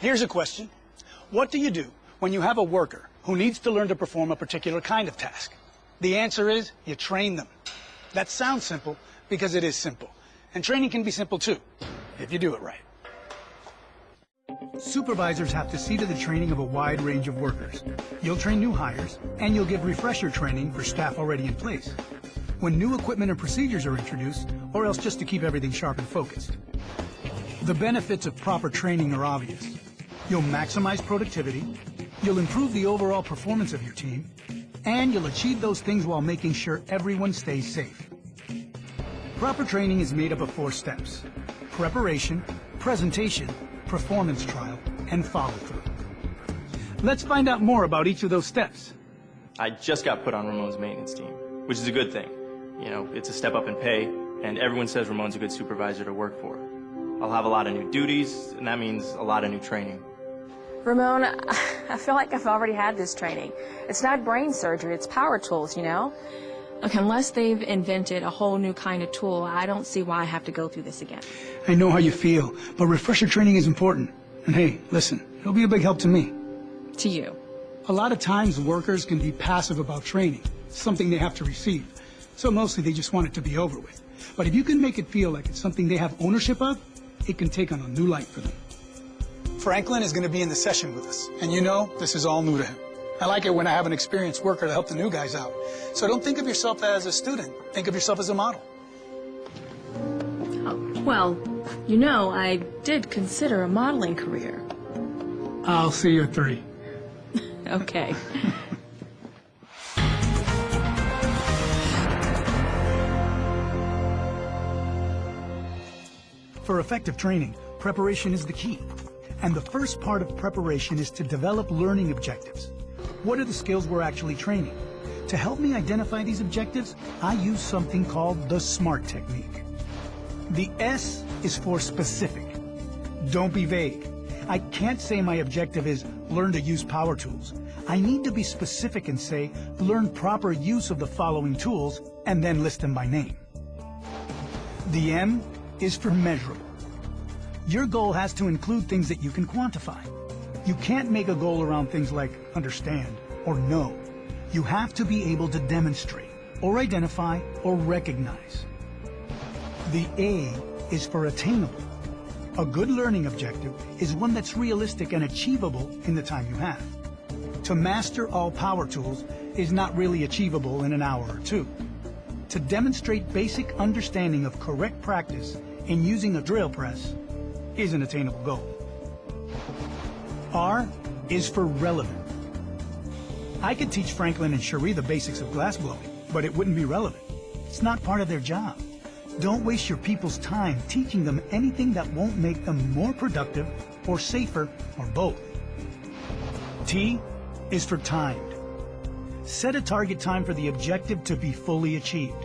Here's a question. What do you do when you have a worker who needs to learn to perform a particular kind of task? The answer is you train them. That sounds simple because it is simple. And training can be simple too, if you do it right. Supervisors have to see to the training of a wide range of workers. You'll train new hires, and you'll give refresher training for staff already in place, when new equipment and procedures are introduced, or else just to keep everything sharp and focused. The benefits of proper training are obvious. You'll maximize productivity, you'll improve the overall performance of your team, and you'll achieve those things while making sure everyone stays safe. Proper training is made up of 4 steps: preparation, presentation, performance trial, and follow-through. Let's find out more about each of those steps. I just got put on Ramon's maintenance team, which is a good thing. You know, it's a step up in pay, and everyone says Ramon's a good supervisor to work for. I'll have a lot of new duties, and that means a lot of new training. Ramon, I feel like I've already had this training. It's not brain surgery, it's power tools, you know? Look, unless they've invented a whole new kind of tool, I don't see why I have to go through this again. I know how you feel, but refresher training is important. And hey, listen, it'll be a big help to me. To you. A lot of times workers can be passive about training, something they have to receive. So mostly they just want it to be over with. But if you can make it feel like it's something they have ownership of, it can take on a new light for them. Franklin is going to be in the session with us, and you know this is all new to him. I like it when I have an experienced worker to help the new guys out. So don't think of yourself as a student. Think of yourself as a model. Oh, well, you know, I did consider a modeling career. I'll see you at 3. Okay. For effective training, preparation is the key. And the first part of preparation is to develop learning objectives. What are the skills we're actually training? To help me identify these objectives, I use something called the SMART technique. The S is for specific. Don't be vague. I can't say my objective is learn to use power tools. I need to be specific and say learn proper use of the following tools and then list them by name. The M is for measurable. Your goal has to include things that you can quantify. You can't make a goal around things like understand or know. You have to be able to demonstrate or identify or recognize. The A is for attainable. A good learning objective is one that's realistic and achievable in the time you have. To master all power tools is not really achievable in an hour or 2. To demonstrate basic understanding of correct practice in using a drill press is an attainable goal. R is for relevant. I could teach Franklin and Cherie the basics of glass blowing, but it wouldn't be relevant. It's not part of their job. Don't waste your people's time teaching them anything that won't make them more productive or safer or both. T is for timed. Set a target time for the objective to be fully achieved.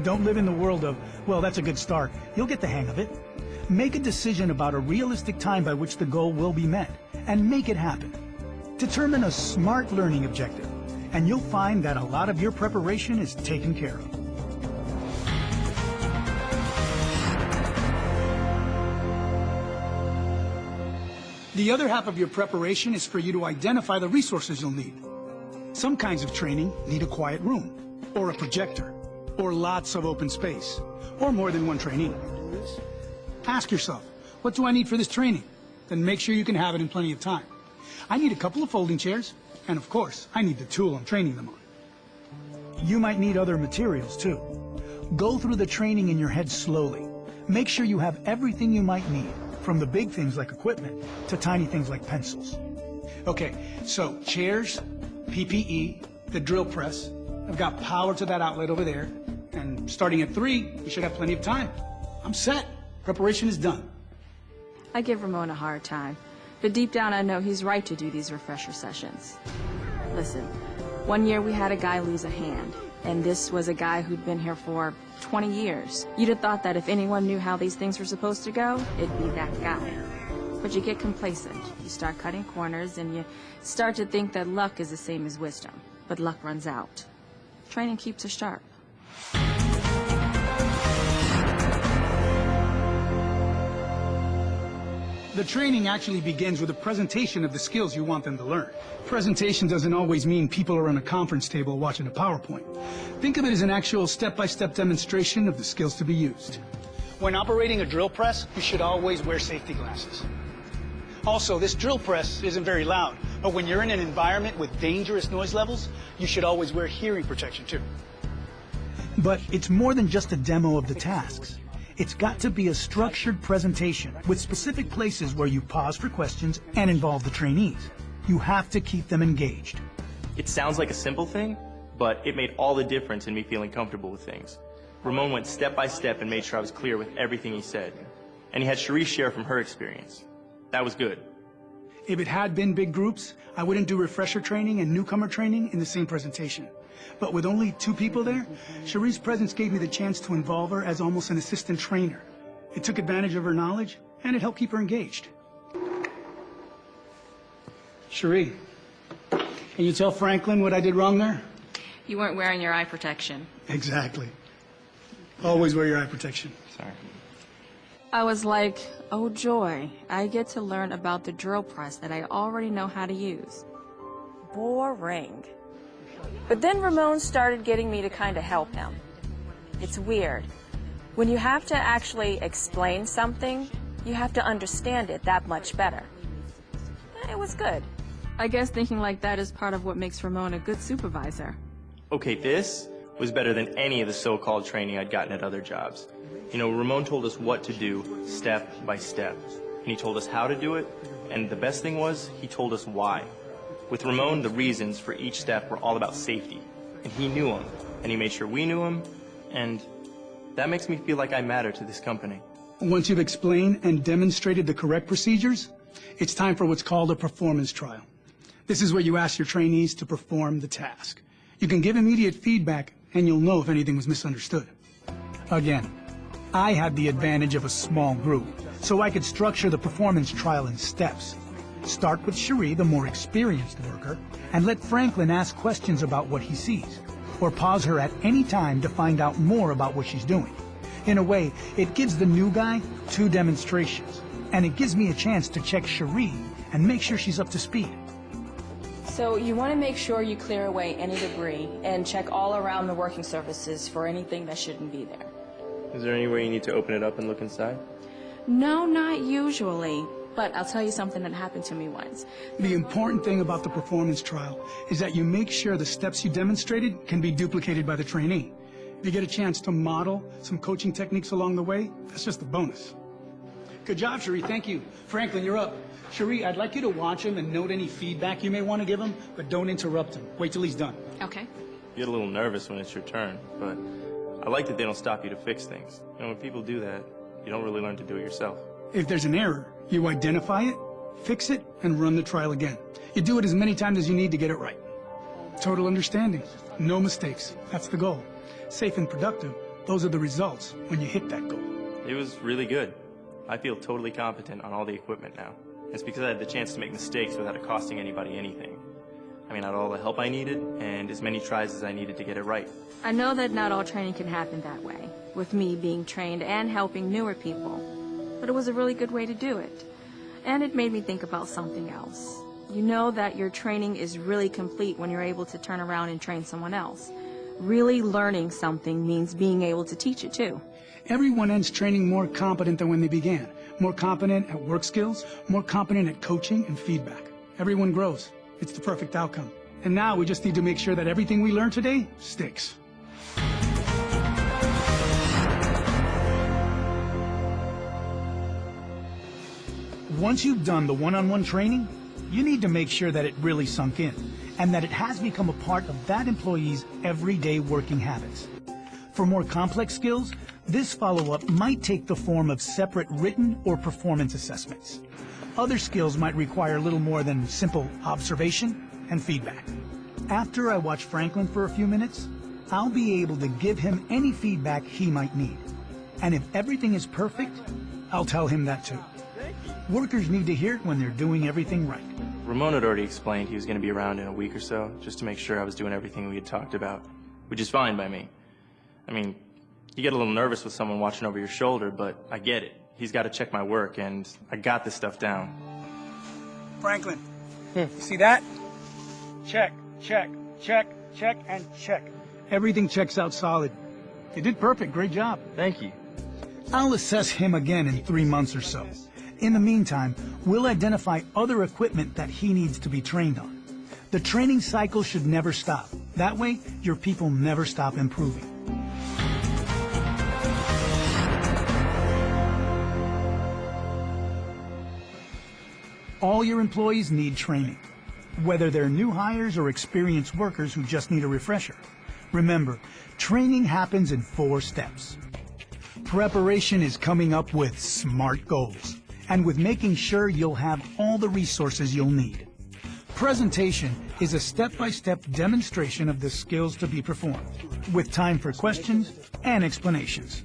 Don't live in the world of, well, that's a good start. You'll get the hang of it. Make a decision about a realistic time by which the goal will be met, and make it happen. Determine a SMART learning objective, and you'll find that a lot of your preparation is taken care of. The other half of your preparation is for you to identify the resources you'll need. Some kinds of training need a quiet room, or a projector, or lots of open space, or more than one trainee. Ask yourself, what do I need for this training? Then make sure you can have it in plenty of time. I need a couple of folding chairs, and of course, I need the tool I'm training them on. You might need other materials too. Go through the training in your head slowly. Make sure you have everything you might need, from the big things like equipment to tiny things like pencils. Okay, so chairs, PPE, the drill press. I've got power to that outlet over there, and starting at 3, we should have plenty of time. I'm set. Preparation is done. I give Ramon a hard time, but deep down I know he's right to do these refresher sessions. Listen, one year we had a guy lose a hand, and this was a guy who'd been here for 20 years. You'd have thought that if anyone knew how these things were supposed to go, it'd be that guy. But you get complacent. You start cutting corners, and you start to think that luck is the same as wisdom. But luck runs out. Training keeps us sharp. The training actually begins with a presentation of the skills you want them to learn. Presentation doesn't always mean people are on a conference table watching a PowerPoint. Think of it as an actual step-by-step demonstration of the skills to be used. When operating a drill press, you should always wear safety glasses. Also, this drill press isn't very loud, but when you're in an environment with dangerous noise levels, you should always wear hearing protection too. But it's more than just a demo of the tasks. It's got to be a structured presentation with specific places where you pause for questions and involve the trainees. You have to keep them engaged. It sounds like a simple thing, but it made all the difference in me feeling comfortable with things. Ramon went step by step and made sure I was clear with everything he said. And he had Cherie share from her experience. That was good. If it had been big groups, I wouldn't do refresher training and newcomer training in the same presentation. But with only 2 people there, Cherie's presence gave me the chance to involve her as almost an assistant trainer. It took advantage of her knowledge, and it helped keep her engaged. Cherie, can you tell Franklin what I did wrong there? You weren't wearing your eye protection. Exactly. Always wear your eye protection. Sorry. I was like, oh joy, I get to learn about the drill press that I already know how to use. Boring. But then Ramon started getting me to kind of help him. It's weird. When you have to actually explain something, you have to understand it that much better. It was good. I guess thinking like that is part of what makes Ramon a good supervisor. Okay, this was better than any of the so-called training I'd gotten at other jobs. You know, Ramon told us what to do step by step, and he told us how to do it, and the best thing was, he told us why. With Ramon, the reasons for each step were all about safety, and he knew them, and he made sure we knew them, and that makes me feel like I matter to this company. Once you've explained and demonstrated the correct procedures, it's time for what's called a performance trial. This is where you ask your trainees to perform the task. You can give immediate feedback, and you'll know if anything was misunderstood. Again, I had the advantage of a small group, so I could structure the performance trial in steps. Start with Cherie, the more experienced worker, and let Franklin ask questions about what he sees, or pause her at any time to find out more about what she's doing. In a way, it gives the new guy 2 demonstrations, and it gives me a chance to check Cherie and make sure she's up to speed. So you want to make sure you clear away any debris and check all around the working surfaces for anything that shouldn't be there. Is there any way you need to open it up and look inside? No, not usually. But I'll tell you something that happened to me once. The important thing about the performance trial is that you make sure the steps you demonstrated can be duplicated by the trainee. If you get a chance to model some coaching techniques along the way, that's just a bonus. Good job, Cherie. Thank you. Franklin, you're up. Cherie, I'd like you to watch him and note any feedback you may want to give him, but don't interrupt him. Wait till he's done. Okay. You get a little nervous when it's your turn, but I like that they don't stop you to fix things. You know, when people do that, you don't really learn to do it yourself. If there's an error, you identify it, fix it, and run the trial again. You do it as many times as you need to get it right. Total understanding. No mistakes. That's the goal. Safe and productive. Those are the results when you hit that goal. It was really good. I feel totally competent on all the equipment now. It's because I had the chance to make mistakes without it costing anybody anything. I mean, I had all the help I needed and as many tries as I needed to get it right. I know that not all training can happen that way, with me being trained and helping newer people. But it was a really good way to do it. And it made me think about something else. You know that your training is really complete when you're able to turn around and train someone else. Really learning something means being able to teach it too. Everyone ends training more competent than when they began. More competent at work skills, more competent at coaching and feedback. Everyone grows. It's the perfect outcome. And now we just need to make sure that everything we learned today sticks. Once you've done the one-on-one training, you need to make sure that it really sunk in and that it has become a part of that employee's everyday working habits. For more complex skills, this follow-up might take the form of separate written or performance assessments. Other skills might require little more than simple observation and feedback. After I watch Franklin for a few minutes, I'll be able to give him any feedback he might need. And if everything is perfect, I'll tell him that too. Workers need to hear it when they're doing everything right. Ramon had already explained he was going to be around in a week or so, just to make sure I was doing everything we had talked about, which is fine by me. I mean, you get a little nervous with someone watching over your shoulder, but I get it. he's got to check my work, and I got this stuff down. Franklin, you see that? Check, check, check, check, and check. Everything checks out solid. You did perfect. Great job. Thank you. I'll assess him again in 3 months or so. In the meantime, we'll identify other equipment that he needs to be trained on. The training cycle should never stop. That way, your people never stop improving. All your employees need training, whether they're new hires or experienced workers who just need a refresher. Remember, training happens in 4 steps. Preparation is coming up with SMART goals, and with making sure you'll have all the resources you'll need. Presentation is a step-by-step demonstration of the skills to be performed, with time for questions and explanations.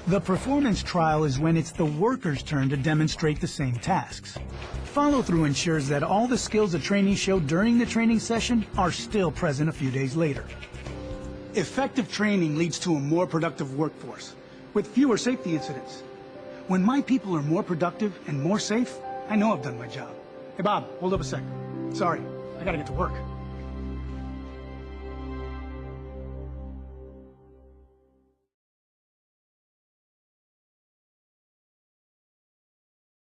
The performance trial is when it's the worker's turn to demonstrate the same tasks. Follow-through ensures that all the skills a trainee showed during the training session are still present a few days later. Effective training leads to a more productive workforce, with fewer safety incidents. When my people are more productive and more safe, I know I've done my job. Hey, Bob, hold up a sec. Sorry, I gotta get to work.